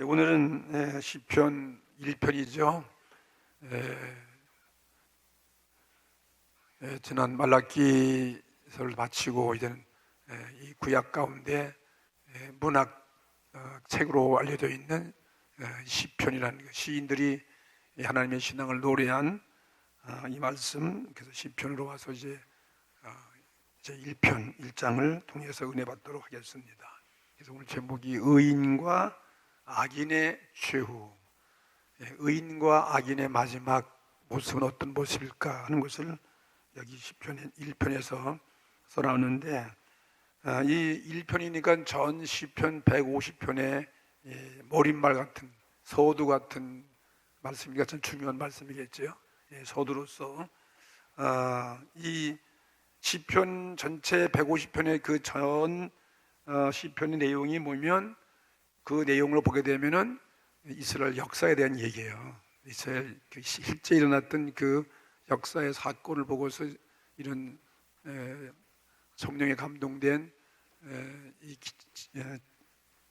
오늘은 시편 1편이죠. 지난 말라기서를 마치고 이제는 이 구약 가운데 문학 책으로 알려져 있는 시편이라는 시인들이 하나님의 신앙을 노래한 이 말씀, 그래서 시편으로 와서 이제 1편 1장을 통해서 은혜 받도록 하겠습니다. 그래서 오늘 제목이 의인과 악인의 최후, 의인과 악인의 마지막 모습은 어떤 모습일까 하는 것을 여기 시편 1편에서 써나오는데, 이 1편이니까 전 시편 150편의 머릿말 같은, 서두 같은 말씀이 같은 중요한 말씀이겠죠. 서두로서 이 시편 전체 150편의 그 전 시편의 내용이 뭐냐면, 그 내용을 보게 되면은 이스라엘 역사에 대한 얘기예요. 이스라엘 실제 일어났던 그 역사의 사건을 보고서 이런 성령에 감동된 이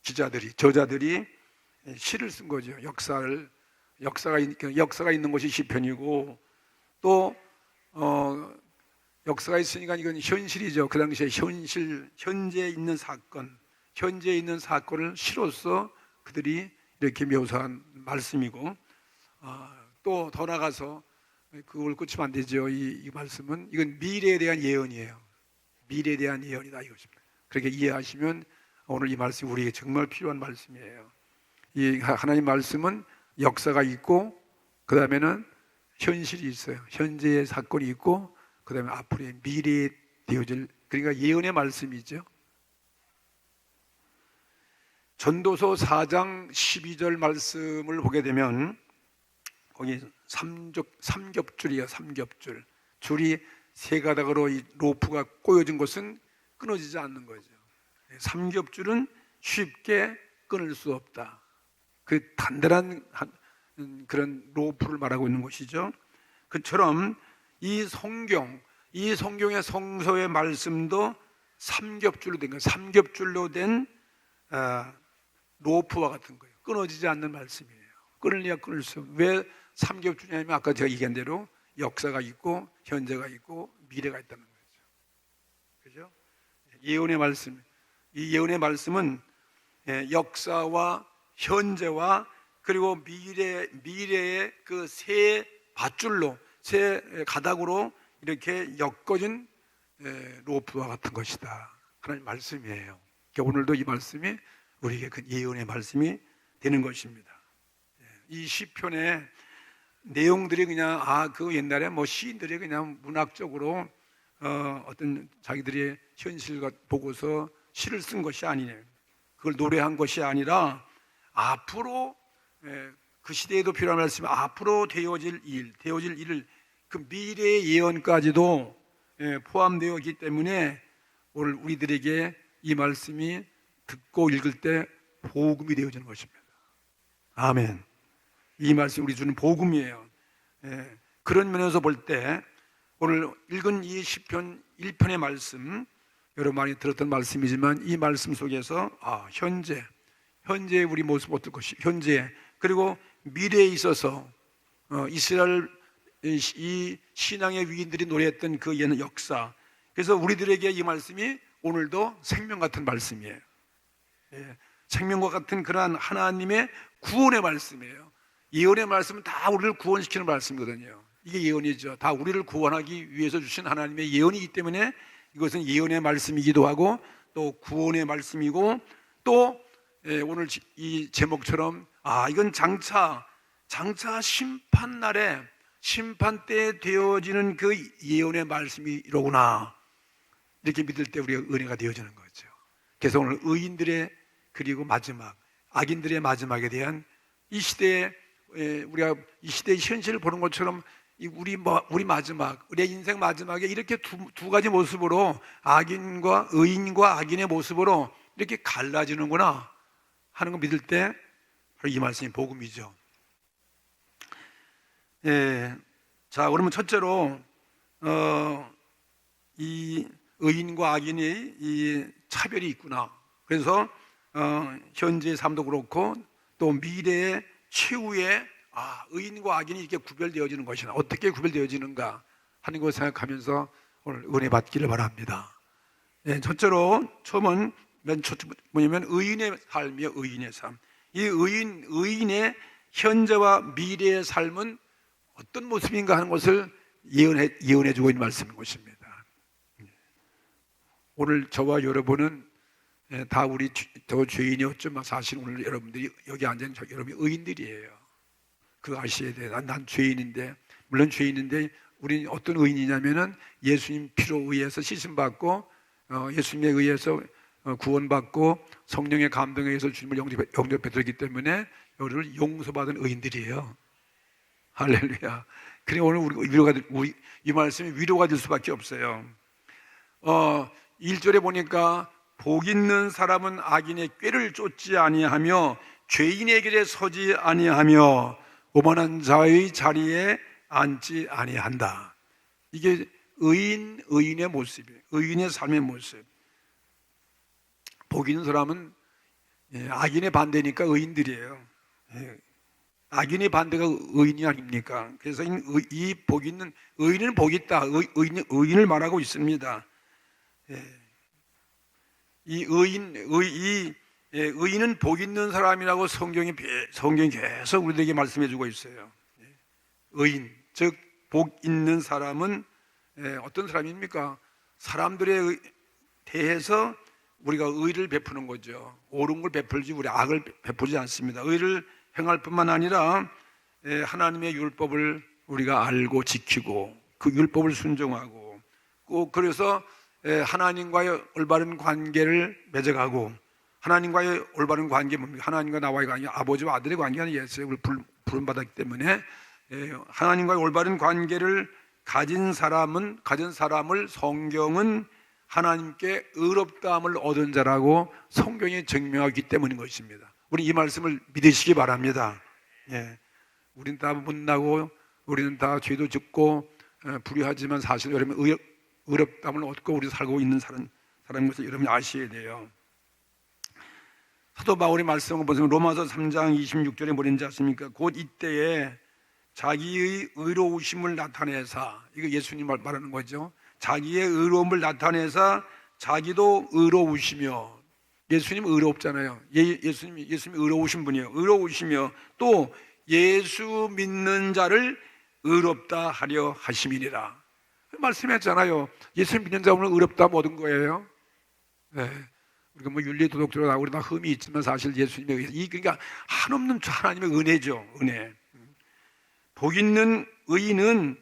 기자들이, 저자들이 시를 쓴 거죠. 역사가 있는 것이 시편이고, 또 역사가 있으니까 이건 현실이죠. 그 당시에 현재에 있는 사건을 시로서 그들이 이렇게 묘사한 말씀이고, 또 더 나가서 그걸 꽂히면 안 되죠. 이 말씀은 이건 미래에 대한 예언이에요. 미래에 대한 예언이다 이것입니다. 그렇게 이해하시면 오늘 이 말씀이 우리에게 정말 필요한 말씀이에요. 이 하나님 말씀은 역사가 있고, 그 다음에는 현실이 있어요. 현재의 사건이 있고, 그 다음에 앞으로의 미래에 되어질, 그러니까 예언의 말씀이죠. 전도서 4장 12절 말씀을 보게 되면 거기 삼겹줄이에요. 삼겹줄. 줄이 세 가닥으로 이 로프가 꼬여진 것은 끊어지지 않는 거죠. 삼겹줄은 쉽게 끊을 수 없다. 그 단단한 그런 로프를 말하고 있는 것이죠. 그처럼 이 성경의 성서의 말씀도 삼겹줄로 된 거예요. 삼겹줄로 된 로프와 같은 거예요. 끊어지지 않는 말씀이에요. 끊을래야 끊을 수 없어요. 왜 삼겹줄이냐면 아까 제가 얘기한 대로 역사가 있고 현재가 있고 미래가 있다는 거죠. 그죠? 예언의 말씀, 이 예언의 말씀은 역사와 현재와 그리고 미래의 그 세 밧줄로, 세 가닥으로 이렇게 엮어진 로프와 같은 것이다. 하나님 말씀이에요. 오늘도 이 말씀이 우리에게 그 예언의 말씀이 되는 것입니다. 이 시편의 내용들이 그냥 그 옛날에 시인들이 그냥 문학적으로 어떤 자기들의 현실과 보고서 시를 쓴 것이 아니에요. 그걸 노래한 것이 아니라 앞으로 그 시대에도 필요한 말씀이 앞으로 되어질 일을 그 미래의 예언까지도 포함되어 있기 때문에 오늘 우리들에게 이 말씀이 듣고 읽을 때 복음이 되어지는 것입니다. 아멘. 이 말씀이 우리 주는 복음이에요. 그런 면에서 볼 때 오늘 읽은 이 시편 1편의 말씀, 여러분 많이 들었던 말씀이지만 이 말씀 속에서 현재의 우리 모습 어떨 것이, 현재 그리고 미래에 있어서 이스라엘 이 신앙의 위인들이 노래했던 그 역사, 그래서 우리들에게 이 말씀이 오늘도 생명 같은 말씀이에요. 생명과 같은 그러한 하나님의 구원의 말씀이에요. 예언의 말씀은 다 우리를 구원시키는 말씀이거든요. 이게 예언이죠. 다 우리를 구원하기 위해서 주신 하나님의 예언이기 때문에 이것은 예언의 말씀이기도 하고 또 구원의 말씀이고, 또 오늘 이 제목처럼 이건 장차 심판날에 심판 때 되어지는 그 예언의 말씀이 이로구나, 이렇게 믿을 때 우리가 은혜가 되어지는 거죠. 그래서 오늘 의인들의 그리고 마지막, 악인들의 마지막에 대한 이 시대에 우리가 이 시대의 현실을 보는 것처럼 우리 마지막, 우리의 인생 마지막에 이렇게 두 가지 모습으로 의인과 악인의 모습으로 이렇게 갈라지는구나 하는 거 믿을 때 바로 이 말씀이 복음이죠. 자, 그러면 첫째로 이 의인과 악인의 이 차별이 있구나. 그래서 현재의 삶도 그렇고 또 미래의 최후의 의인과 악인이 이렇게 구별되어지는 것이나 어떻게 구별되어지는가 하는 것을 생각하면서 오늘 은혜 받기를 바랍니다. 첫째로 처음은 뭐냐면 의인의 삶이요, 의인의 삶. 이 의인의 현재와 미래의 삶은 어떤 모습인가 하는 것을 예언해주고 있는 말씀인 것입니다. 오늘 저와 여러분은 다 우리 저 죄인이었지만 사실 오늘 여러분들이 여기 앉아있는 여러분이 의인들이에요. 그거 아셔야 돼요. 난 죄인인데, 물론 죄인인데 우리는 어떤 의인이냐면은 예수님 피로 의해서 씻음받고 예수님에 의해서 구원받고 성령의 감동에 의해서 주님을 영접해 들었기 때문에 여러분을 용서받은 의인들이에요. 할렐루야. 그러니 오늘 이 말씀이 위로가 될 수밖에 없어요. 1절에 보니까 복 있는 사람은 악인의 꾀를 쫓지 아니하며 죄인의 길에 서지 아니하며 오만한 자의 자리에 앉지 아니한다. 이게 의인의 모습이에요. 의인의 삶의 모습. 복 있는 사람은 악인의 반대니까 의인들이에요. 악인의 반대가 의인이 아닙니까? 그래서 이 복 있는 의인은 복 있다. 의인을 말하고 있습니다. 이 의인은 복 있는 사람이라고 성경이 계속 우리들에게 말씀해주고 있어요. 의인, 즉 복 있는 사람은 어떤 사람입니까? 사람들에 대해서 우리가 의를 베푸는 거죠. 옳은 걸 베풀지 우리 악을 베푸지 않습니다. 의를 행할 뿐만 아니라 하나님의 율법을 우리가 알고 지키고 그 율법을 순종하고 꼭 그래서 하나님과의 올바른 관계를 맺어가고, 하나님과의 올바른 관계 뭡니까? 하나님과 나와의 관계, 아버지와 아들의 관계가 예수를 부름받았기 때문에 하나님과의 올바른 관계를 가진 사람을 성경은 하나님께 의롭다함을 얻은 자라고 성경이 증명하기 때문인 것입니다. 우리 이 말씀을 믿으시기 바랍니다. 우리는 다 못나고 우리는 다 죄도 짓고 불의하지만 사실 여러분 의롭다함을 얻고 우리 살고 있는 사람인 것을 여러분이 아셔야 돼요. 사도 바울의 말씀을 보시면 로마서 3장 26절에 뭐랬는지 아십니까? 곧 이때에 자기의 의로우심을 나타내사, 이거 예수님 말하는 거죠. 자기의 의로움을 나타내사 자기도 의로우시며, 예수님 의롭잖아요. 예수님이 의로우신 분이에요. 의로우시며 또 예수 믿는 자를 의롭다 하려 하심이니라. 말씀했잖아요. 예수 믿는 자는 의롭다 얻은 거예요. 우리가 뭐 윤리 도덕적으로 나오고 다 흠이 있지만 사실 예수님에 의해서 그러니까 한없는 하나님의 은혜죠. 은혜. 복 있는 의인은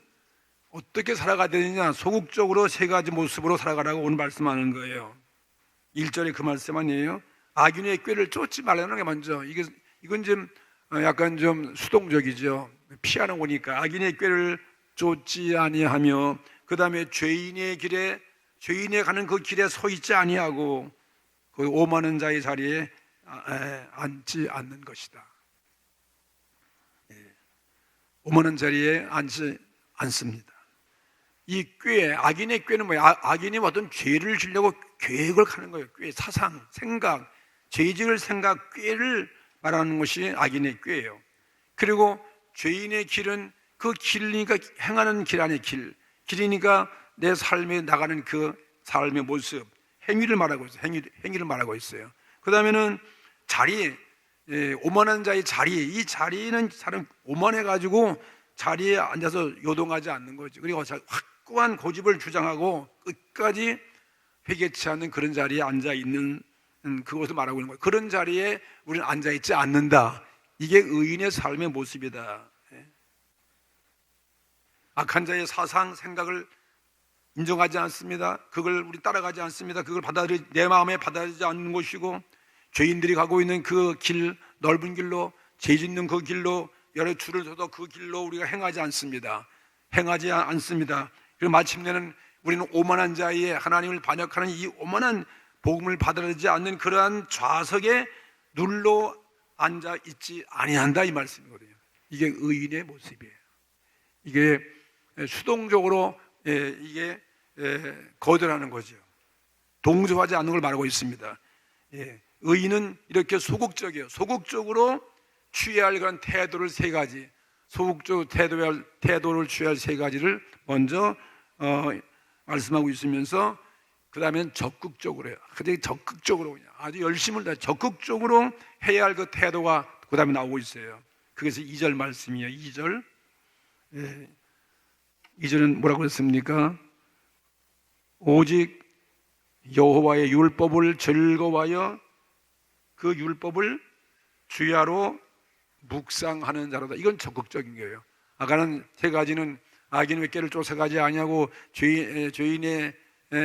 어떻게 살아가야 되느냐? 소극적으로 세 가지 모습으로 살아가라고 오늘 말씀하는 거예요. 1절에 그 말씀 아니에요? 악인의 꾀를 쫓지 말라는 게 먼저. 이건 좀 약간 좀 수동적이죠. 피하는 거니까. 악인의 꾀를 쫓지 아니하며, 그 다음에 죄인의 가는 그 길에 서 있지 아니하고, 그 오만한 자의 자리에 앉지 않는 것이다. 오만한 자리에 앉지 않습니다. 이 악인의 꾀는 뭐예요? 악인이 어떤 죄를 지려고 계획을 하는 거예요. 꾀, 사상, 생각, 죄지을 생각, 꾀를 말하는 것이 악인의 꾀예요. 그리고 죄인의 길은 그 길이니까 행하는 길 안에 길이니까 내 삶에 나가는 그 삶의 모습, 행위를 말하고 있어요. 행위를 말하고 있어요. 그 다음에는 자리, 오만한 자의 자리, 이 자리는 사람 오만해가지고 자리에 앉아서 요동하지 않는 거죠. 그리고 확고한 고집을 주장하고 끝까지 회개치 않는 그런 자리에 앉아 있는 그것을 말하고 있는 거예요. 그런 자리에 우리는 앉아 있지 않는다. 이게 의인의 삶의 모습이다. 악한 자의 사상, 생각을 인정하지 않습니다. 그걸 우리 따라가지 않습니다. 그걸 내 마음에 받아들이지 않는 것이고, 죄인들이 가고 있는 그 길, 넓은 길로, 죄 짓는 그 길로, 여러 줄을 서도 그 길로 우리가 행하지 않습니다. 그리고 마침내는 우리는 오만한 자의 하나님을 반역하는 이 오만한 복음을 받아들이지 않는 그러한 좌석에 눌러 앉아 있지 아니한다, 이 말씀이거든요. 이게 의인의 모습이에요. 이게 수동적으로 이게 거절하는 거죠. 동조하지 않는 걸 말하고 있습니다. 의인은 이렇게 소극적이에요. 소극적으로 취해야 할 그런 태도를 세 가지, 소극적으로 태도를 취해야 할 세 가지를 먼저 말씀하고 있으면서 그 다음엔 적극적으로 해요. 근데 적극적으로 그냥 아주 열심을 다 적극적으로 해야 할 그 태도가 그 다음에 나오고 있어요. 그래서 2절 말씀이에요. 2절. 2절은 뭐라고 했습니까? 오직 여호와의 율법을 즐거워하여 그 율법을 주야로 묵상하는 자로다. 이건 적극적인 거예요. 아까는 세 가지는 악인은 왜 꾀를 쫓아가지 아니하고 죄인의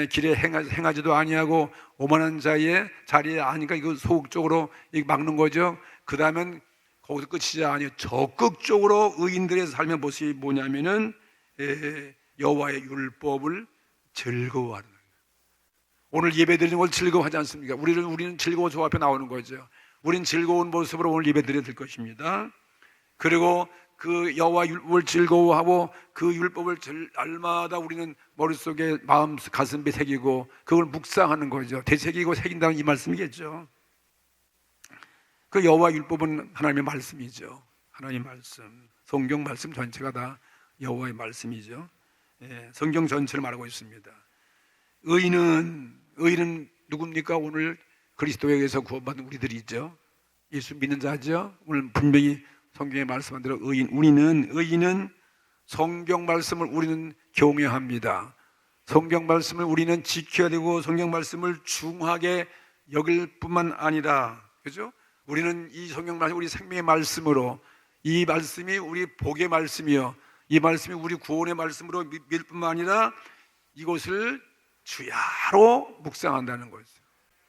길에 행하지도 아니하고 오만한 자의 자리에 아니까 이거 소극적으로 막는 거죠. 그 다음엔 거기서 끝이지 아니에요. 적극적으로 의인들의 삶의 모습이 뭐냐면은 여호와의 율법을 즐거워하는 거예요. 오늘 예배 드리는 걸 즐거워하지 않습니까? 우리는 즐거워 저 앞에 나오는 거죠. 우리는 즐거운 모습으로 오늘 예배 드려야 될 것입니다. 그리고 그 여호와 율법을 즐거워하고 그 율법을 날마다 우리는 머릿속에 마음 가슴에 새기고 그걸 묵상하는 거죠. 되새기고 새긴다는 이 말씀이겠죠. 그 여호와 율법은 하나님의 말씀이죠. 하나님의 말씀, 성경 말씀 전체가 다 여호와의 말씀이죠. 성경 전체를 말하고 있습니다. 의인은 누굽니까? 오늘 그리스도에 의해서 구원받은 우리들이죠. 예수 믿는 자죠. 오늘 분명히 성경에 말씀한 대로 의인은 성경 말씀을 우리는 경외합니다. 성경 말씀을 우리는 지켜야 되고 성경 말씀을 중하게 여길 뿐만 아니라, 그죠? 우리는 이 성경 말씀, 우리 생명의 말씀으로, 이 말씀이 우리 복의 말씀이요, 이 말씀이 우리 구원의 말씀으로 믿을 뿐만 아니라 이것을 주야로 묵상한다는 거죠.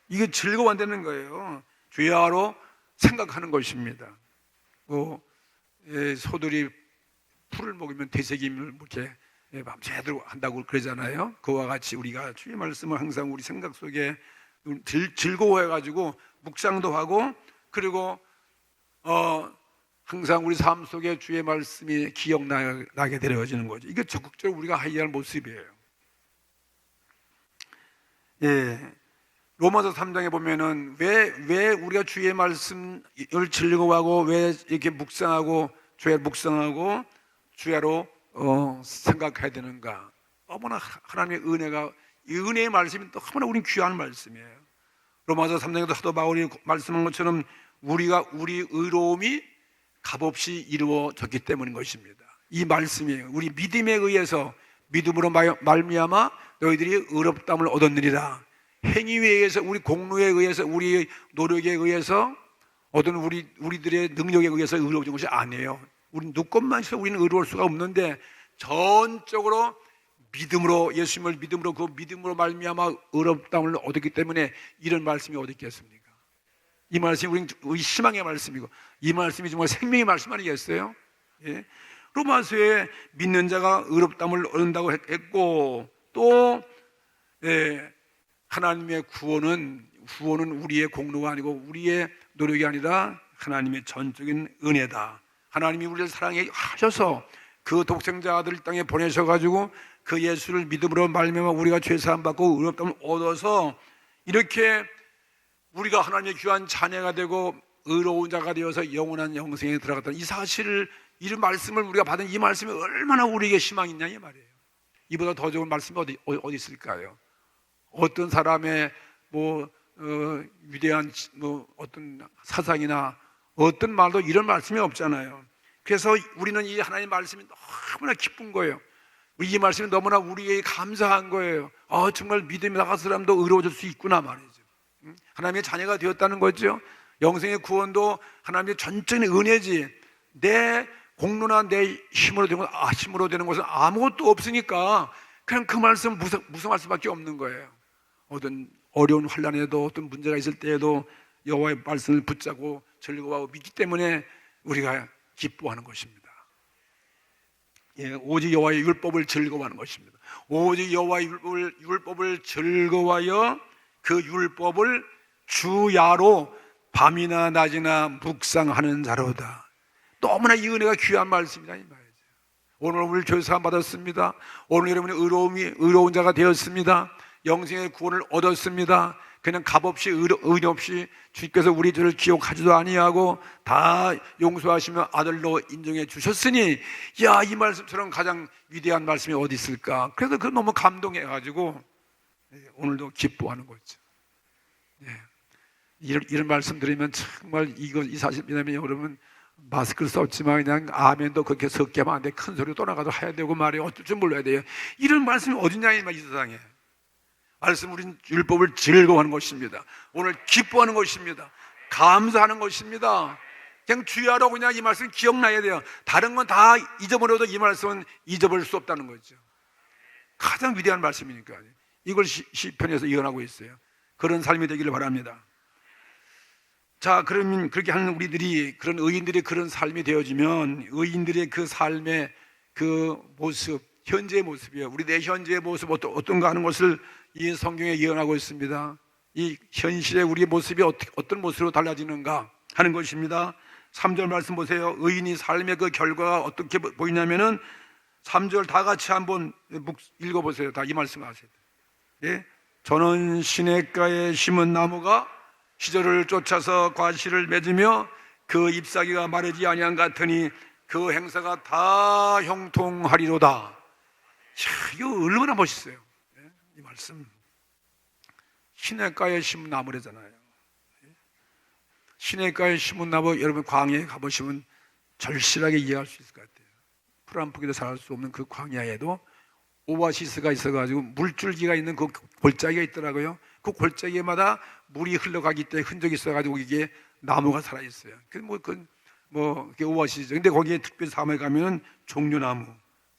이게 즐거워한다는 거예요. 주야로 생각하는 것입니다. 소들이 풀을 먹으면 되새김을 이렇게 밤새도록 한다고 그러잖아요. 그와 같이 우리가 주의 말씀을 항상 우리 생각 속에 즐거워해가지고 묵상도 하고, 그리고 항상 우리 삶 속에 주의 말씀이 기억나게 되어지는 거죠. 이게 적극적으로 우리가 해야 할 모습이에요. 로마서 3장에 보면은 왜 우리가 주의 말씀을 즐거워하고 왜 이렇게 묵상하고 주야로 생각해야 되는가? 너무나 하나님의 은혜가, 이 은혜의 말씀이 또 너무나 우린 귀한 말씀이에요. 로마서 3장에도 사도 바울이 말씀한 것처럼 우리 의로움이 값없이 이루어졌기 때문인 것입니다. 이 말씀이에요. 우리 믿음에 의해서, 믿음으로 말미암아 너희들이 의롭다함을 얻었느니라. 행위에 의해서, 우리 공로에 의해서, 우리 노력에 의해서 얻은 우리들의 능력에 의해서 의로워진 것이 아니에요. 우리 누것만 있어 우리는 의로울 수가 없는데, 전적으로 믿음으로, 예수님을 믿음으로, 그 믿음으로 말미암아 의롭다함을 얻었기 때문에 이런 말씀이 어디 있겠습니까? 이 말씀이 우리 희망의 말씀이고, 이 말씀이 정말 생명의 말씀 아니겠어요? 로마서에 믿는 자가 의롭다함을 얻는다고 했고, 또 하나님의 구원은 우리의 공로가 아니고 우리의 노력이 아니라 하나님의 전적인 은혜다. 하나님이 우리를 사랑하셔서 그 독생자 아들 땅에 보내셔가지고 그 예수를 믿음으로 말미암아 우리가 죄사함 받고 의롭다함을 얻어서 이렇게 우리가 하나님의 귀한 자녀가 되고 의로운 자가 되어서 영원한 영생에 들어갔다는 이 사실을, 이 말씀을 우리가 받은 이 말씀이 얼마나 우리에게 희망이 있냐 이 말이에요. 이보다 더 좋은 말씀이 어디 있을까요? 어떤 사람의 위대한 어떤 사상이나 어떤 말도 이런 말씀이 없잖아요. 그래서 우리는 이 하나님의 말씀이 너무나 기쁜 거예요. 이 말씀이 너무나 우리에게 감사한 거예요. 정말 믿음이 나간 사람도 의로워질 수 있구나 말이죠. 하나님의 자녀가 되었다는 거죠. 영생의 구원도 하나님의 전적인 은혜지, 내 공로나 내 힘으로 되는 것은 아무것도 없으니까 그냥 그 말씀 무성할 수밖에 없는 거예요. 어떤 어려운 환난에도, 어떤 문제가 있을 때에도 여호와의 말씀을 붙잡고 즐거워하고 믿기 때문에 우리가 기뻐하는 것입니다. 오직 여호와의 율법을 즐거워하는 것입니다. 오직 여호와의 율법을 즐거워하여 그 율법을 주야로 밤이나 낮이나 묵상하는 자로다. 너무나 이 은혜가 귀한 말씀이다 이 말이죠. 오늘 우리 죄사함 받았습니다. 오늘 여러분이 의로운 자가 되었습니다. 영생의 구원을 얻었습니다. 그냥 값없이 의리 없이 주께서 우리 죄를 기억하지도 아니하고 다 용서하시며 아들로 인정해 주셨으니, 야, 이 말씀처럼 가장 위대한 말씀이 어디 있을까? 그래서 그 너무 감동해가지고 오늘도 기뻐하는 거죠. 이런 말씀 드리면 정말 이 사실, 왜냐면 여러분 마스크를 썼지만 그냥 아멘도 그렇게 섞게 하면 안 돼. 큰 소리로 떠나가도 해야 되고 말이에요. 어쩔 줄 몰라야 돼요. 이런 말씀이 어딨냐 이 세상에. 말씀, 우린 율법을 즐거워하는 것입니다. 오늘 기뻐하는 것입니다. 감사하는 것입니다. 그냥 주야로 그냥 이 말씀 기억나야 돼요. 다른 건 다 잊어버려도 이 말씀은 잊어버릴 수 없다는 거죠. 가장 위대한 말씀이니까. 이걸 시편에서 예언하고 있어요. 그런 삶이 되기를 바랍니다. 자, 그러면 그렇게 하는 우리들이, 그런 의인들이 그런 삶이 되어지면 의인들의 그 삶의 그 모습, 현재의 모습이에요. 우리 내 현재의 모습 어떤가 하는 것을 이 성경에 예언하고 있습니다. 이 현실의 우리의 모습이 어떤 모습으로 달라지는가 하는 것입니다. 3절 말씀 보세요. 의인이 삶의 그 결과가 어떻게 보이냐면은 3절 다 같이 한번 읽어보세요. 다 이 말씀 하세요. 예? 저는 시냇가에 심은 나무가 시절을 쫓아서 과실을 맺으며 그 잎사귀가 마르지 아니한 같으니 그 행사가 다 형통하리로다. 이거 얼마나 멋있어요. 이 말씀. 시냇가에 심은 나무래잖아요. 시냇가에 심은 나무, 여러분 광야에 가보시면 절실하게 이해할 수 있을 것 같아요. 풀 한 포기도 자랄 수 없는 그 광야에도 오아시스가 있어가지고 물줄기가 있는 그 골짜기가 있더라고요. 그 골짜기마다 물이 흘러가기 때문에 흔적이 있어가지고 이게 나무가 살아있어요. 그게 오아시스. 근데 거기에 특별히 사막에 가면은 종려나무,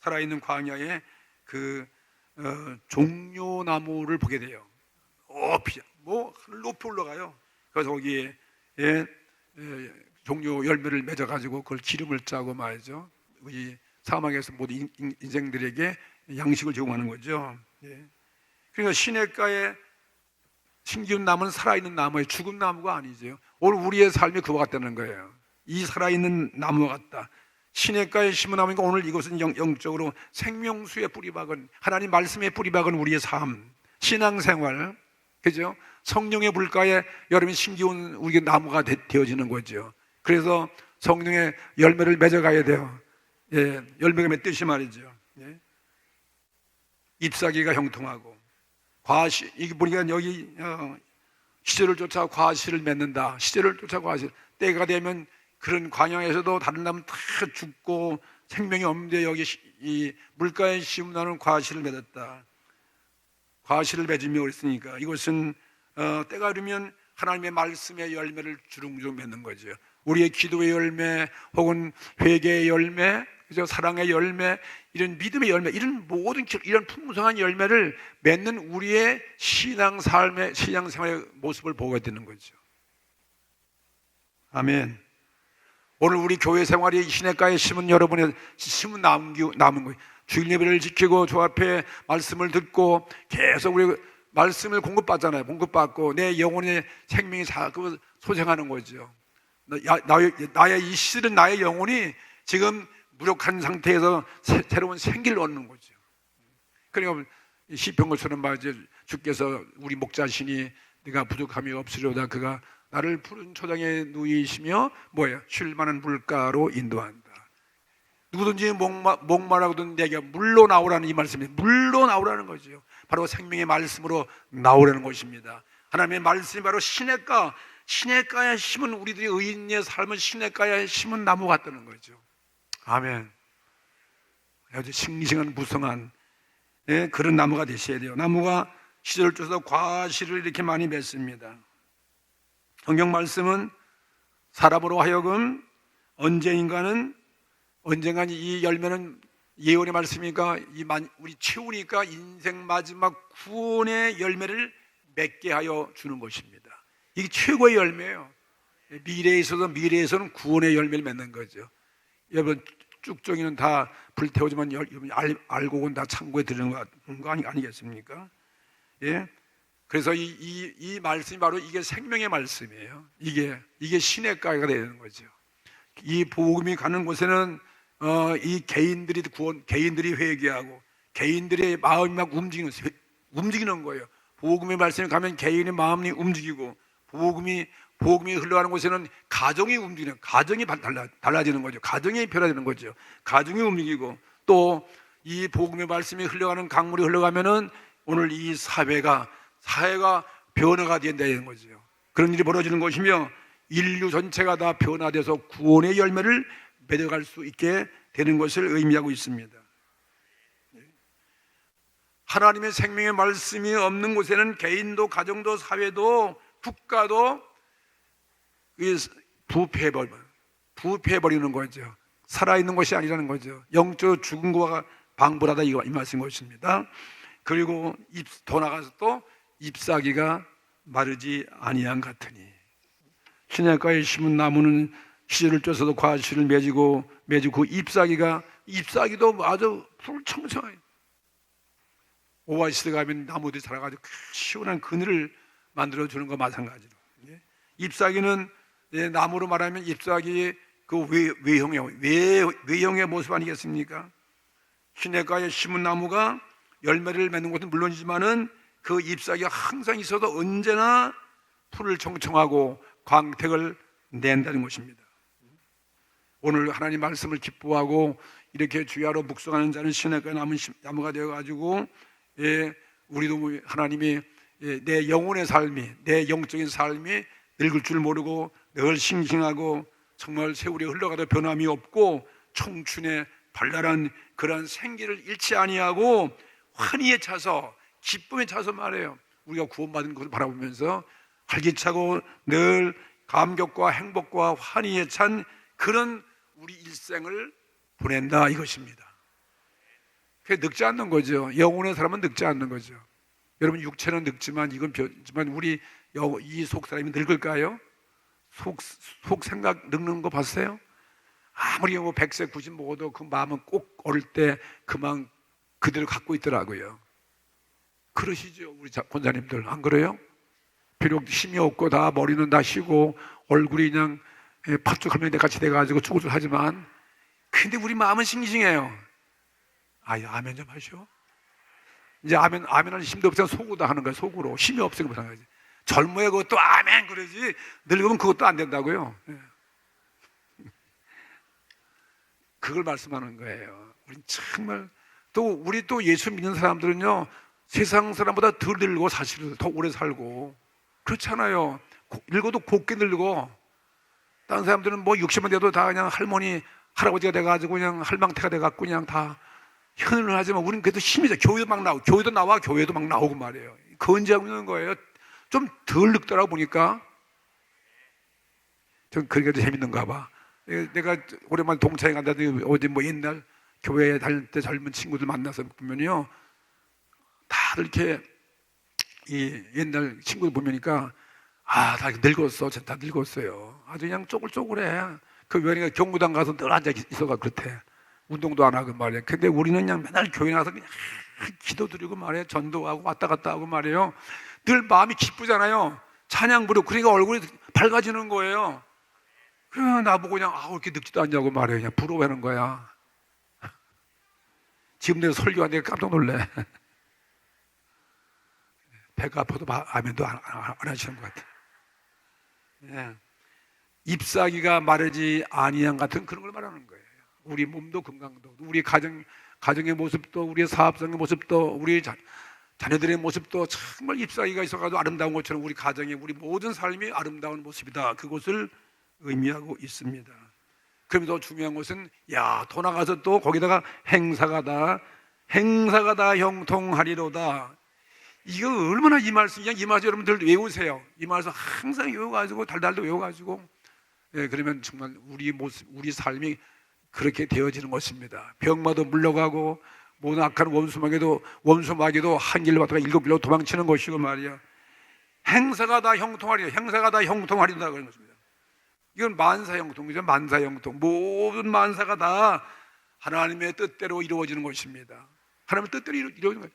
살아있는 광야에 종려나무를 보게 돼요. 높이 올라가요. 그래서 거기에 종려 열매를 맺어가지고 그걸 기름을 짜고 말이죠. 이 사막에서 모든 인생들에게 양식을 제공하는 거죠. 그러니까 시냇가에 심기운 나무는 살아있는 나무예요. 죽은 나무가 아니죠. 오늘 우리의 삶이 그와 같다는 거예요. 이 살아있는 나무와 같다. 시냇가에 심은 나무니까 오늘 이것은 영적으로 생명수의 뿌리박은, 하나님 말씀의 뿌리박은 우리의 삶, 신앙생활, 그죠? 성령의 물가에 여러분이 심기운 우리의 나무가 되어지는 거죠. 그래서 성령의 열매를 맺어가야 돼요. 열매가 맺듯이 말이죠. 잎사귀가 형통하고 과실, 이게 보니까 여기 시절을 쫓아 과실을 맺는다. 시절을 쫓아 과실. 때가 되면 그런 광야에서도 다른 나무는 다 죽고 생명이 없는데 여기 이 물가에 심은 나무는 과실을 맺었다. 과실을 맺으며 그랬으니까 이것은 때가 이르면 하나님의 말씀의 열매를 주렁주렁 맺는 거죠. 우리의 기도의 열매 혹은 회개의 열매, 그죠? 사랑의 열매, 이런 믿음의 열매, 이런 모든 이런 풍성한 열매를 맺는 우리의 신앙생활의 모습을 보게 되는 거죠. 아멘. 오늘 우리 교회 생활이 시냇가에 심은 여러분의 심은 남은 거예요. 주일 예배를 지키고 주 앞에 말씀을 듣고 계속 우리 말씀을 공급받잖아요. 공급받고 내 영혼의 생명이 자꾸 소생하는 거죠. 나의 이 실은 나의 영혼이 지금 무력한 상태에서 새로운 생기를 얻는 거죠. 그러니까 시편것처럼 말이죠. 주께서 우리 목자시니 네가 부족함이 없으려다 그가 나를 푸른 초장에 누이시며 쉴 만한 물가로 인도한다. 누구든지 목마르거든 내게 물로 나오라는 이 말씀이 물로 나오라는 거죠. 바로 생명의 말씀으로 나오라는 것입니다. 하나님의 말씀이 바로 시냇가에 심은 우리들의 의인의 삶은 시냇가에 심은 나무 같다는 거죠. 아멘. 아주 싱싱한 무성한 그런 나무가 되셔야 돼요. 나무가 시절을 쫓아서 과실을 이렇게 많이 맺습니다. 성경 말씀은 사람으로 하여금 언젠가 이 열매는 예언의 말씀이니까 우리 채우니까 인생 마지막 구원의 열매를 맺게 하여 주는 것입니다. 이게 최고의 열매예요. 미래에서는 구원의 열매를 맺는 거죠. 여러분 쭉정이는 다 불태우지만 여러분 알곡은 다 창고에 들는 거 아니겠습니까? 예. 그래서 이 말씀이 바로 이게 생명의 말씀이에요. 이게 시냇가가 되는 거죠. 이 복음이 가는 곳에는 이 개인들이 회개하고 개인들의 마음이 막 움직이는 거예요. 복음의 말씀이 가면 개인의 마음이 움직이고 복음이 흘러가는 곳에는 가정이 움직이는, 가정이 달라지는 거죠. 가정이 변화되는 거죠. 가정이 움직이고 또 이 복음의 말씀이 흘러가는 강물이 흘러가면은 오늘 이 사회가 변화가 된다는 거죠. 그런 일이 벌어지는 것이며 인류 전체가 다 변화돼서 구원의 열매를 맺어갈 수 있게 되는 것을 의미하고 있습니다. 하나님의 생명의 말씀이 없는 곳에는 개인도 가정도 사회도 국가도 부패해버리는 거죠. 살아있는 것이 아니라는 거죠. 영적 죽은 것과 방불하다 이 말씀인 것입니다. 그리고 더 나가서 또 잎사귀가 마르지 아니한 같으니 시냇가에 심은 나무는 씨를 쪄서도 과실을 맺고 그 잎사귀도 아주 풀청청해요. 오아시스 가면 나무들이 자라가지고 시원한 그늘을 만들어주는 거 마찬가지로 잎사귀는 나무로 말하면 잎사귀의 그 외형의 모습 아니겠습니까? 시냇가에 심은 나무가 열매를 맺는 것은 물론이지만은 그 잎사귀가 항상 있어도 언제나 풀을 청청하고 광택을 낸다는 것입니다. 오늘 하나님 말씀을 기뻐하고 이렇게 주야로 묵상하는 자는 시냇가에 남은 나무가 되어가지고 우리도 하나님이 내 영혼의 삶이, 내 영적인 삶이 늙을 줄 모르고 늘 싱싱하고 정말 세월이 흘러가도 변함이 없고 청춘의 발랄한 그런 생기를 잃지 아니하고 환희에 차서 기쁨에 차서 말해요. 우리가 구원받은 것을 바라보면서 활기차고 늘 감격과 행복과 환희에 찬 그런 우리 일생을 보낸다 이것입니다. 그게 늙지 않는 거죠. 영혼의 사람은 늙지 않는 거죠. 여러분 육체는 늙지만 우리 이 속 사람이 늙을까요? 속 생각 늙는 거 봤어요? 아무리 100세 90 먹어도 그 마음은 꼭 어릴 때 그만 그대로 갖고 있더라고요. 그러시죠 우리 권사님들 안 그래요? 비록 힘이 없고 다 머리는 다 쉬고 얼굴이 그냥 팥죽 할머니 같이 돼가지고 쭈글쭈글하지만 근데 우리 마음은 싱싱해요. 아멘 좀 하시오. 이제 아멘하는 힘도 없으면 속으로 하는 거예요. 속으로 힘이 없으면 못하는 거지. 젊어야 그것도 아멘 그러지 늙으면 그것도 안 된다고요. 그걸 말씀하는 거예요. 우린 정말 우리 예수 믿는 사람들은요 세상 사람보다 덜 늙고 사실은 더 오래 살고 그렇잖아요. 늙어도 곱게 늙고 다른 사람들은 60만 돼도 다 그냥 할머니 할아버지가 돼가지고 그냥 할망태가 돼갖고 그냥 다 현을 하지만 우리는 그래도 힘이 있어. 교회도 막 나오고 말이에요. 건재하고 있는 거예요. 좀 덜 늙더라고 보니까 좀 그게 재밌는가 봐. 내가 오랜만에 동창회 간다더니 어디 옛날 교회에 다닐 때 젊은 친구들 만나서 보면요 다들 이렇게 이 옛날 친구들 보면니까 다 늙었어. 다 늙었어요. 아주 그냥 쪼글쪼글해. 그 왜냐면 경무당 가서 늘 앉아 있어가 그렇대. 운동도 안 하고 말이에요. 근데 우리는 그냥 맨날 교회 나가서 그냥 기도 드리고 말이에요. 전도하고 왔다 갔다 하고 말이에요. 늘 마음이 기쁘잖아요. 찬양 부르고 그러니까 얼굴이 밝아지는 거예요. 그래 나보고 그냥 이렇게 늙지도 않냐고 말이에요. 그냥 부러워하는 거야. 지금 내가 설교하는데 깜짝 놀래. 배가 아파도 아멘도 안 하시는 것 같아. 네. 잎사귀가 마르지 아니한 같은 그런 걸 말하는 거예요. 우리 몸도 건강도 우리 가정의 모습도 우리 사업상의 모습도 우리 자녀들의 모습도 정말 잎사귀가 있어가지고 아름다운 것처럼 우리 가정의 우리 모든 삶이 아름다운 모습이다. 그것을 의미하고 있습니다. 그러면서 중요한 것은 더 나가서 또 거기다가 행사가 다 형통하리로다. 이거 얼마나 이 말씀 여러분들 외우세요. 이 말씀 항상 외워가지고 달달도 외워가지고 그러면 정말 우리 모습 우리 삶이 그렇게 되어지는 것입니다. 병마도 물러가고 모든 악한 원수마귀도 한 길로 왔다가 7길로 도망치는 것이고 말이야. 행사가 다 형통하리라. 행사가 다 형통하리라 그런 것입니다. 이건 만사형통이죠. 만사형통. 모든 만사가 다 하나님의 뜻대로 이루어지는 것입니다. 하나님의 뜻대로 이루어지는 거예요.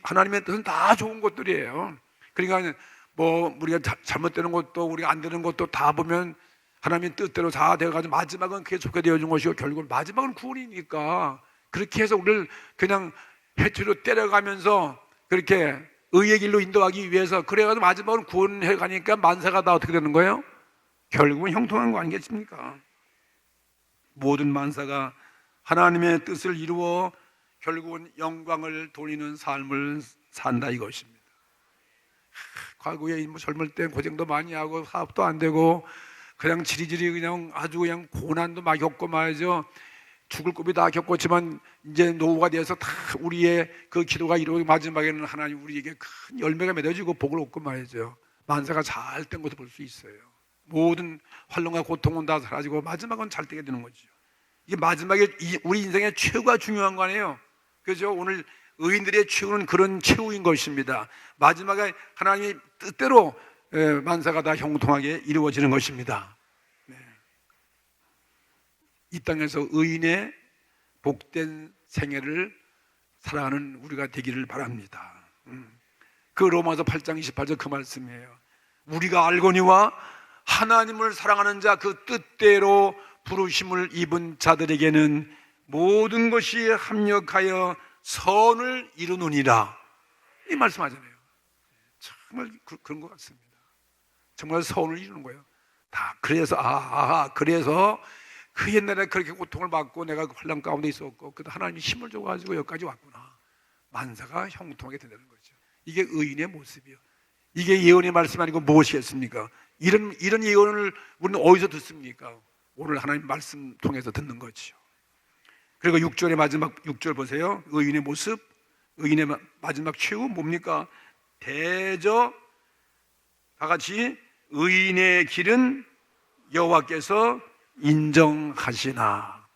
하나님의 뜻은 다 좋은 것들이에요. 그러니까 우리가 잘못되는 것도 우리가 안 되는 것도 다 보면 하나님의 뜻대로 다 되어가지고 마지막은 그게 좋게 되어진 것이고 결국은 마지막은 구원이니까 그렇게 해서 우리를 그냥 해초로 때려가면서 그렇게 의의 길로 인도하기 위해서 그래가지고 마지막으로 구원해 가니까 만사가 다 어떻게 되는 거예요? 결국은 형통한 거 아니겠습니까? 모든 만사가 하나님의 뜻을 이루어 결국은 영광을 돌리는 삶을 산다 이것입니다. 과거에 뭐 젊을 때 고생도 많이 하고 사업도 안 되고 그냥 지리지리 그냥 아주 그냥 고난도 막 겪고 말이죠. 죽을 고비 다 겪었지만 이제 노후가 되어서 다 우리의 그 기도가 이루어지고 마지막에는 하나님 우리에게 큰 열매가 맺어지고 복을 얻고 말이죠. 만사가 잘 된 것을 볼 수 있어요. 모든 환난과 고통은 다 사라지고 마지막은 잘 되게 되는 거죠. 이게 마지막에 우리 인생의 최후가 중요한 거 아니에요. 그죠? 오늘 의인들의 최후는 그런 최후인 것입니다. 마지막에 하나님의 뜻대로 만사가 다 형통하게 이루어지는 것입니다. 네. 이 땅에서 의인의 복된 생애를 살아가는 우리가 되기를 바랍니다. 그 로마서 8장 28절 그 말씀이에요. 우리가 알거니와 하나님을 사랑하는 자 그 뜻대로 부르심을 입은 자들에게는 모든 것이 합력하여 선을 이루느니라. 이 말씀하잖아요. 정말 그런 것 같습니다. 정말 선을 이루는 거예요. 다 그래서 그래서 그 옛날에 그렇게 고통을 받고 내가 환난 가운데 있었고 그 하나님이 힘을 줘가지고 여기까지 왔구나. 만사가 형통하게 된다는 거죠. 이게 의인의 모습이요. 이게 예언의 말씀 아니고 무엇이겠습니까? 이런 예언을 우리는 어디서 듣습니까? 오늘 하나님 말씀 통해서 듣는 거죠. 그리고 6절의 마지막 6절 보세요. 의인의 모습, 의인의 마지막 최후 뭡니까? 대저 다 같이 의인의 길은 여호와께서 인정하시나.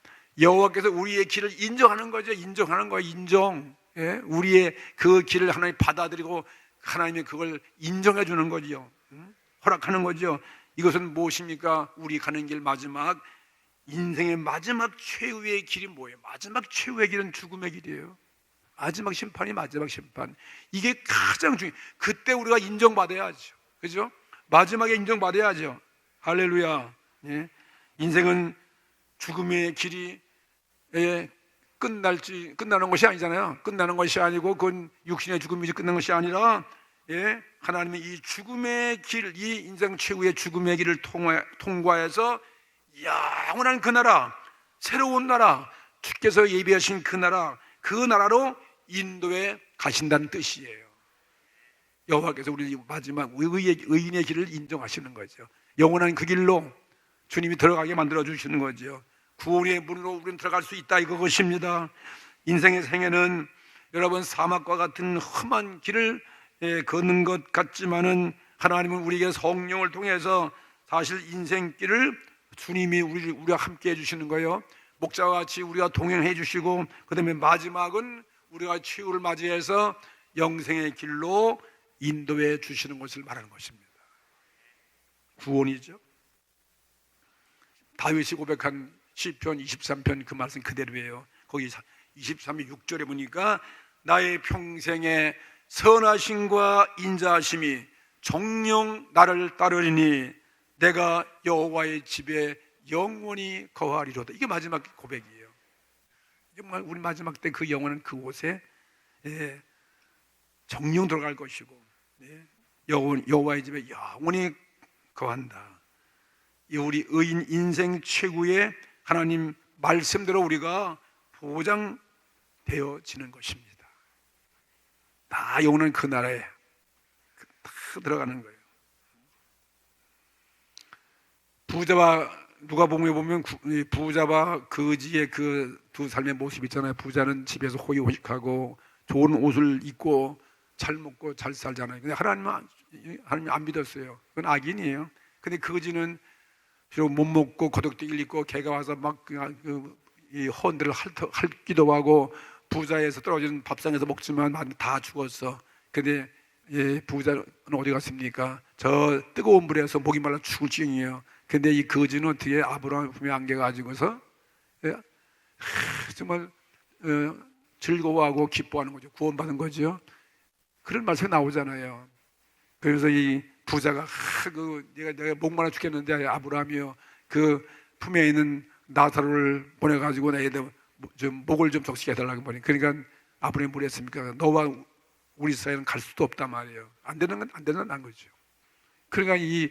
여호와께서 우리의 길을 인정하는 거죠. 인정하는 거예요. 인정. 예? 우리의 그 길을 하나님 받아들이고 하나님이 그걸 인정해 주는 거죠. 허락하는 거죠. 이것은 무엇입니까? 우리 가는 길 마지막 인생의 마지막 최후의 길이 뭐예요? 마지막 최후의 길은 죽음의 길이에요. 마지막 심판이 마지막 심판. 이게 가장 중요해요. 그때 우리가 인정받아야죠. 그죠? 마지막에 인정받아야죠. 할렐루야. 예. 인생은 죽음의 길이 끝나는 것이 아니잖아요. 끝나는 것이 아니고 그건 육신의 죽음이 끝난 것이 아니라 하나님의 이 죽음의 길, 이 인생 최후의 죽음의 길을 통과해서 영원한 그 나라, 새로운 나라, 주께서 예비하신 그 나라로 인도에 가신다는 뜻이에요. 여호와께서 우리 마지막 의인의 길을 인정하시는 거죠. 영원한 그 길로 주님이 들어가게 만들어 주시는 거죠. 구원의 문으로 우리는 들어갈 수 있다 이것입니다. 인생의 생애는 여러분 사막과 같은 험한 길을 걷는 것 같지만은 하나님은 우리에게 성령을 통해서 사실 인생길을 주님이 우리와 함께 해주시는 거예요. 목자와 같이 우리가 동행해 주시고 그 다음에 마지막은 우리가 최후를 맞이해서 영생의 길로 인도해 주시는 것을 말하는 것입니다. 구원이죠. 다윗이 고백한 시편 23편 그 말씀 그대로예요. 거기 23편 6절에 보니까 나의 평생에 선하심과 인자하심이 정녕 나를 따르리니 내가 여호와의 집에 영원히 거하리로다. 이게 마지막 고백이에요. 정말 우리 마지막 때 그 영원한 그곳에 정녕 들어갈 것이고 여호와의 집에 영원히 거한다. 이 우리 의인 인생 최고의 하나님 말씀대로 우리가 보장되어지는 것입니다. 다 영원한 그 나라에 다 들어가는 거예요. 부자와 누가복음에 보면 부자와 거지의 그 두 삶의 모습 있잖아요. 부자는 집에서 호의호식하고 좋은 옷을 입고 잘 먹고 잘 살잖아요. 근데 하나님 안 믿었어요. 그건 악인이에요. 근데 거지는 비록 못 먹고 거덕대기를 입고 개가 와서 막 이 헌들을 핥기도 하고 부자에서 떨어지는 밥상에서 먹지만 다 죽었어. 근데 부자는 어디 갔습니까? 저 뜨거운 물에서 목이 말라 죽을 지경이에요. 근데 이 거지는 어떻게 아브라함의 품에 안겨가지고서 정말 즐거워하고 기뻐하는 거죠. 구원받은 거죠. 그런 말씀이 나오잖아요. 그래서 이 부자가 내가 목마르 죽겠는데 아브라함이요 그 품에 있는 나사로를 보내가지고 내가 좀 목을 좀 적시게 해달라고 보니 그러니까 아브라함이 뭐랬습니까? 너와 우리 사회는 갈 수도 없단 말이에요. 안 되는 건 안 된다는 거죠. 그러니까 이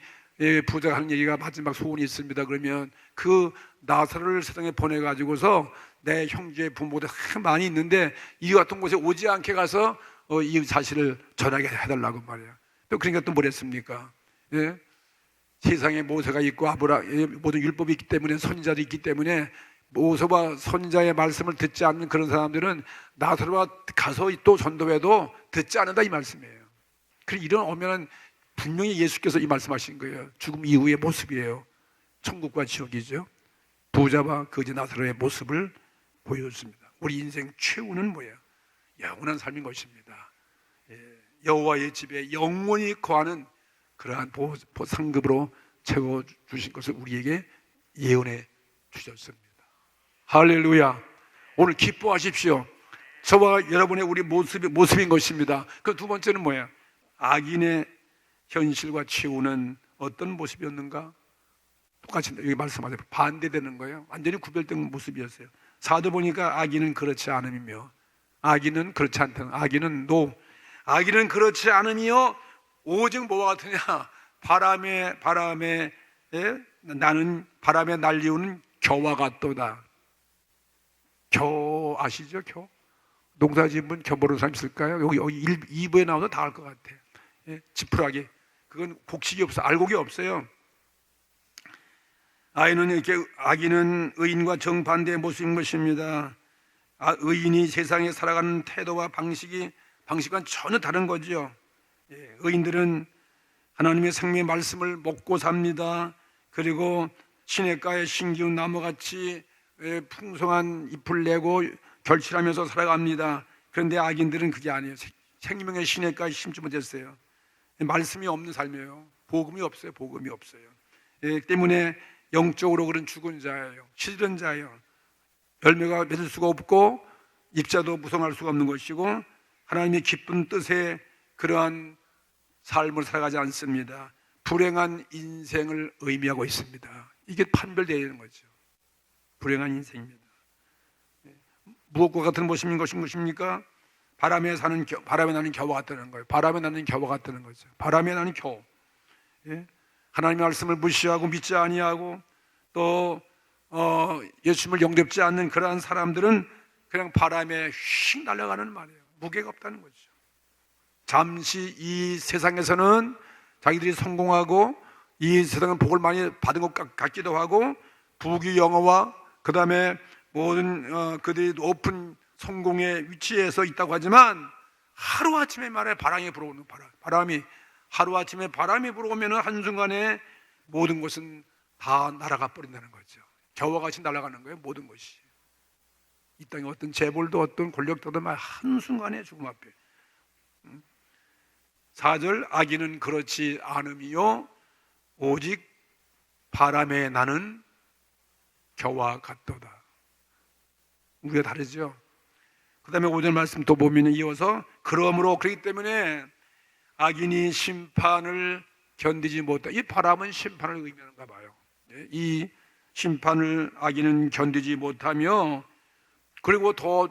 부자가 하는 얘기가 마지막 소원이 있습니다. 그러면 그 나사로를 세상에 보내가지고서 내 형제 부모들 많이 있는데 이 같은 곳에 오지 않게 가서 이 사실을 전하게 해달라고 말이에요. 또 그러니까 또 뭐랬습니까? 예? 세상에 모세가 있고 모든 율법이 있기 때문에 선지자도 있기 때문에 모세와 선지자의 말씀을 듣지 않는 그런 사람들은 나사로가 가서 또 전도해도 듣지 않는다 이 말씀이에요. 그리고 이런 오면은 분명히 예수께서 이 말씀하신 거예요. 죽음 이후의 모습이에요. 천국과 지옥이죠. 부자와 거지 나사로의 모습을 보여줬습니다. 우리 인생 최후는 뭐예요? 영원한 삶인 것입니다. 여호와의 집에 영원히 거하는 그러한 상급으로 채워주신 것을 우리에게 예언해 주셨습니다. 할렐루야. 오늘 기뻐하십시오. 저와 여러분의 우리 모습인 것입니다. 그 두 번째는 뭐예요? 악인의 현실과 최후는 어떤 모습이었는가? 똑같이 여기 말씀하세요. 반대되는 거예요. 완전히 구별된 모습이었어요. 사도 보니까 악인은 그렇지 않음이며 악인은 그렇지 않다. 악인은 그렇지 않으며 오직 뭐와 같으냐? 바람에 나는 바람에 날리우는 겨와 같도다. 겨 아시죠? 겨? 농사 지은 분 겨 모르는 사람 있을까요? 여기 2부에 나와도 다 알 것 같아요. 지푸라기. 그건 곡식이 없어. 알곡이 없어요. 악인은 의인과 정반대의 모습인 것입니다. 의인이 세상에 살아가는 태도와 방식과는 전혀 다른 거죠. 의인들은 하나님의 생명의 말씀을 먹고 삽니다. 그리고 시냇가의 신기운 나무같이 풍성한 잎을 내고 결실하면서 살아갑니다. 그런데 악인들은 그게 아니에요. 생명의 시냇가에 심지 못했어요. 말씀이 없는 삶이에요. 복음이 없어요. 때문에 영적으로 그런 죽은 자예요. 시들은 자예요. 열매가 맺을 수가 없고 입자도 무성할 수가 없는 것이고 하나님의 기쁜 뜻에 그러한 삶을 살아가지 않습니다. 불행한 인생을 의미하고 있습니다. 이게 판별되어야 되는 거죠. 불행한 인생입니다. 무엇과 같은 모습인 것입니까? 바람에 나는 겨와 같다는 거예요. 바람에 나는 겨와 같다는 거죠. 바람에 나는 겨. 하나님의 말씀을 무시하고 믿지 아니하고 또 예수님을 영접지 않는 그러한 사람들은 그냥 바람에 휙 날아가는 말이에요. 무게가 없다는 거죠. 잠시 이 세상에서는 자기들이 성공하고 이 세상은 복을 많이 받은 것 같기도 하고 부귀 영화와 그 다음에 모든 그들이 높은 성공의 위치에서 있다고 하지만 하루아침에 말해 바람이 불어오는 하루아침에 바람이 불어오면 한순간에 모든 것은 다 날아가 버린다는 거죠. 겨와 같이 날아가는 거예요. 모든 것이 이 땅에 어떤 재벌도 어떤 권력도 한순간에 죽음 앞에. 4절 악인은 그렇지 않음이요 오직 바람에 나는 겨와 같도다. 우리가 다르죠. 그 다음에 5절 말씀 또 보면 이어서 그러므로 그렇기 때문에 악인이 심판을 견디지 못하. 이 바람은 심판을 의미하는가 봐요. 이 심판을 악인은 견디지 못하며 그리고 더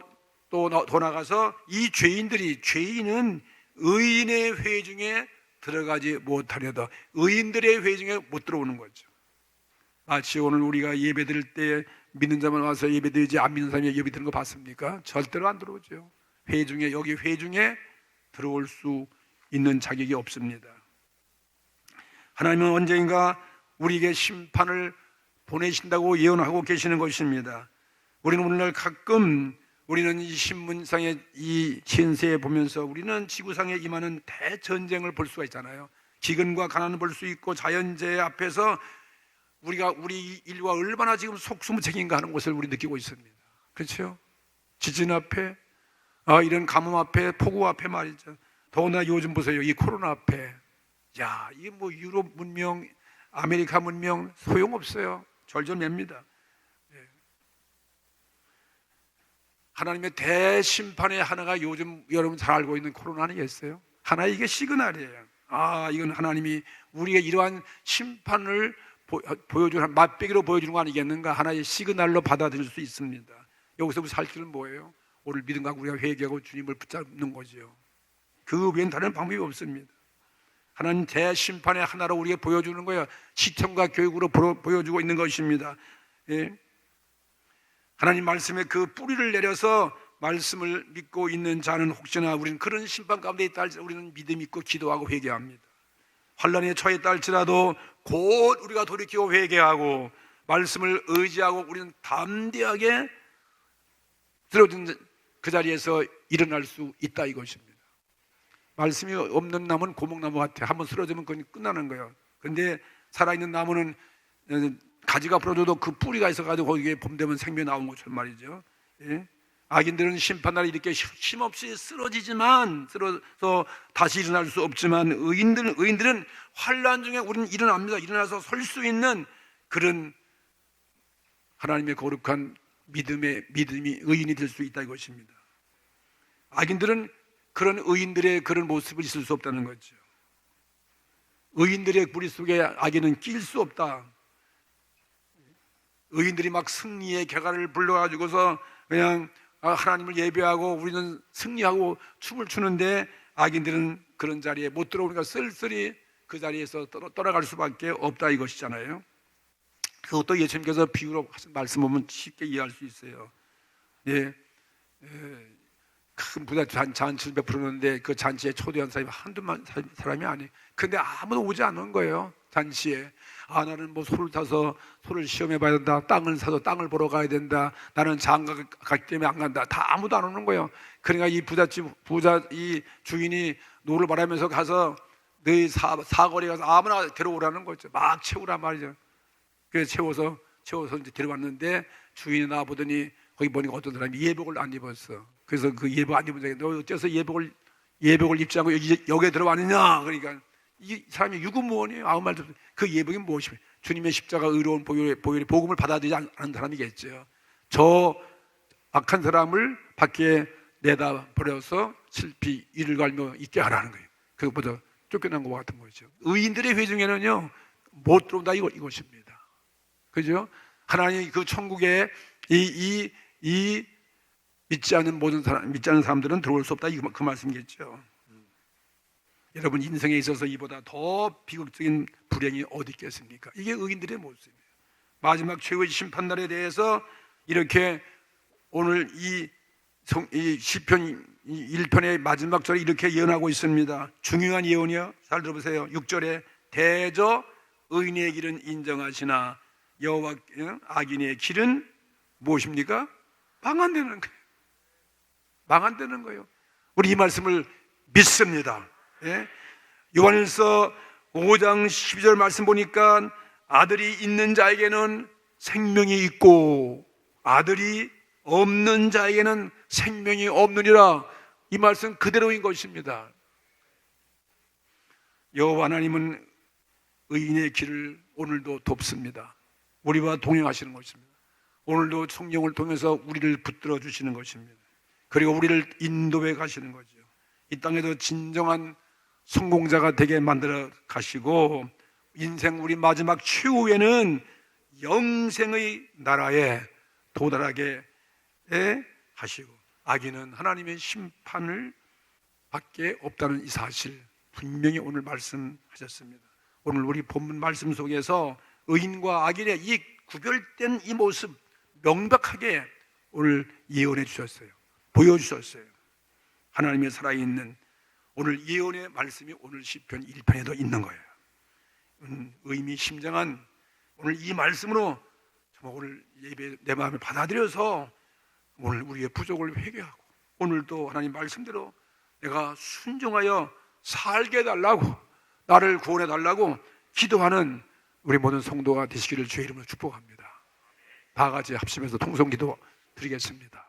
나가서 이 죄인은 의인의 회중에 들어가지 못하려다. 의인들의 회중에 못 들어오는 거죠. 마치 오늘 우리가 예배 드릴 때 믿는 자만 와서 예배 드리지 안 믿는 사람이 예배 드리는 거 봤습니까? 절대로 안 들어오죠. 여기 회중에 들어올 수 있는 자격이 없습니다. 하나님은 언젠가 우리에게 심판을 보내신다고 예언하고 계시는 것입니다. 우리는 오늘날 가끔 우리는 이 신문상의 이 신세에 보면서 우리는 지구상에 임하는 대전쟁을 볼 수가 있잖아요. 기근과 가난을 볼 수 있고 자연재해 앞에서 우리 인류가 얼마나 지금 속수무책인가 하는 것을 우리 느끼고 있습니다. 그렇죠? 지진 앞에 이런 가뭄 앞에 폭우 앞에 말이죠. 더구나 요즘 보세요. 이 코로나 앞에 이게 뭐 유럽 문명 아메리카 문명 소용없어요. 절절맵니다. 하나님의 대심판의 하나가 요즘 여러분 잘 알고 있는 코로나 아니겠어요? 하나 이게 시그널이에요. 이건 하나님이 우리가 이러한 심판을 보여주는 맛배기로 보여주는 거 아니겠는가? 하나의 시그널로 받아들일 수 있습니다. 여기서 우리 살 길은 뭐예요? 오늘 믿음과 우리가 회개하고 주님을 붙잡는 거죠. 그 외엔 다른 방법이 없습니다. 하나님 대심판의 하나로 우리에게 보여주는 거예요. 시청과 교육으로 보여주고 있는 것입니다. 예. 하나님 말씀에 그 뿌리를 내려서 말씀을 믿고 있는 자는 혹시나 우리는 그런 심판 가운데 있다 할지라도 우리는 믿음 있고 기도하고 회개합니다. 환난에 처했다 할지라도 곧 우리가 돌이키고 회개하고 말씀을 의지하고 우리는 담대하게 쓰러진 그 자리에서 일어날 수 있다 이것입니다. 말씀이 없는 나무는 고목나무 같아. 한번 쓰러지면 그건 끝나는 거예요. 그런데 살아있는 나무는 가지가 부러져도 그 뿌리가 있어가지고 거기에 봄 되면 생명이 나온 것처럼 말이죠. 예? 악인들은 심판날에 이렇게 힘없이 쓰러지지만, 쓰러서 다시 일어날 수 없지만 의인들은 환난 중에 우리는 일어납니다. 일어나서 설 수 있는 그런 하나님의 거룩한 믿음이 의인이 될 수 있다 이것입니다. 악인들은 그런 의인들의 그런 모습을 있을 수 없다는 거죠. 의인들의 뿌리 속에 악인은 낄 수 없다. 의인들이 막 승리의 개가를 불러가지고서 그냥 하나님을 예배하고 우리는 승리하고 춤을 추는데 악인들은 그런 자리에 못 들어오니까 쓸쓸히 그 자리에서 떠나갈 수밖에 없다 이것이잖아요. 그것도 예수님께서 비유로 하신 말씀 보면 쉽게 이해할 수 있어요. 예, 큰 부자 잔치를 베풀었는데 그 잔치에 초대한 사람이 한두 사람이 아니에요. 근데 아무도 오지 않는 거예요. 잔치에. 나는 뭐 소를 타서 소를 시험해 봐야 된다. 땅을 사서 땅을 보러 가야 된다. 나는 장가 가기 때문에 안 간다. 다 아무도 안 오는 거예요. 그러니까 이 이 주인이 노를 바라면서 가서 너희 사거리에 가서 아무나 데려오라는 거죠. 막 채우란 말이죠. 그래서 채워서 이제 데려왔는데 주인이 나보더니 거기 보니까 어떤 사람이 예복을 안 입었어. 그래서 그 예복 안 입은 자가 너 어째서 예복을 입지 않고 여기에 들어왔느냐? 그러니까 이 사람이 유구무원이에요. 아무 말도 없어요. 그 예복이 무엇이며 주님의 십자가 의로운 보혈의 복음을 받아들이지 않는 사람이겠죠. 저 악한 사람을 밖에 내다 버려서 슬피 이를 갈며 있게 하라는 거예요. 그것보다 쫓겨난 것 같은 거죠. 의인들의 회중에는요 못 들어온다 이것입니다. 그죠? 하나님 그 천국에 이 믿지 않는 사람들은 들어올 수 없다 그 말씀이겠죠. 여러분 인생에 있어서 이보다 더 비극적인 불행이 어디 있겠습니까? 이게 의인들의 모습이에요. 마지막 최후의 심판날에 대해서 이렇게 오늘 이 시편 1편의 마지막 절에 이렇게 예언하고 있습니다. 중요한 예언이요. 잘 들어보세요. 6절에 대저 의인의 길은 인정하시나 여호와 악인의 길은 무엇입니까? 망한다는 거예요. 망한다는 거예요. 우리 이 말씀을 믿습니다. 예? 요한일서 5장 12절 말씀 보니까 아들이 있는 자에게는 생명이 있고 아들이 없는 자에게는 생명이 없느니라. 이 말씀 그대로인 것입니다. 여호와 하나님은 의인의 길을 오늘도 돕습니다. 우리와 동행하시는 것입니다. 오늘도 성령을 통해서 우리를 붙들어 주시는 것입니다. 그리고 우리를 인도해 가시는 거죠. 이 땅에도 진정한 성공자가 되게 만들어 가시고 인생 우리 마지막 최후에는 영생의 나라에 도달하게 하시고 악인은 하나님의 심판을 밖에 없다는 이 사실 분명히 오늘 말씀하셨습니다. 오늘 우리 본문 말씀 속에서 의인과 악인의 이 구별된 이 모습 명백하게 오늘 예언해 주셨어요. 보여주셨어요. 하나님의 살아있는 오늘 예언의 말씀이 오늘 시편 1편에도 있는 거예요. 의미심장한 오늘 이 말씀으로 정말 오늘 예배 내 마음을 받아들여서 오늘 우리의 부족을 회개하고 오늘도 하나님 말씀대로 내가 순종하여 살게 해달라고 나를 구원해 달라고 기도하는 우리 모든 성도가 되시기를 주의 이름으로 축복합니다. 다 같이 합심해서 통성기도 드리겠습니다.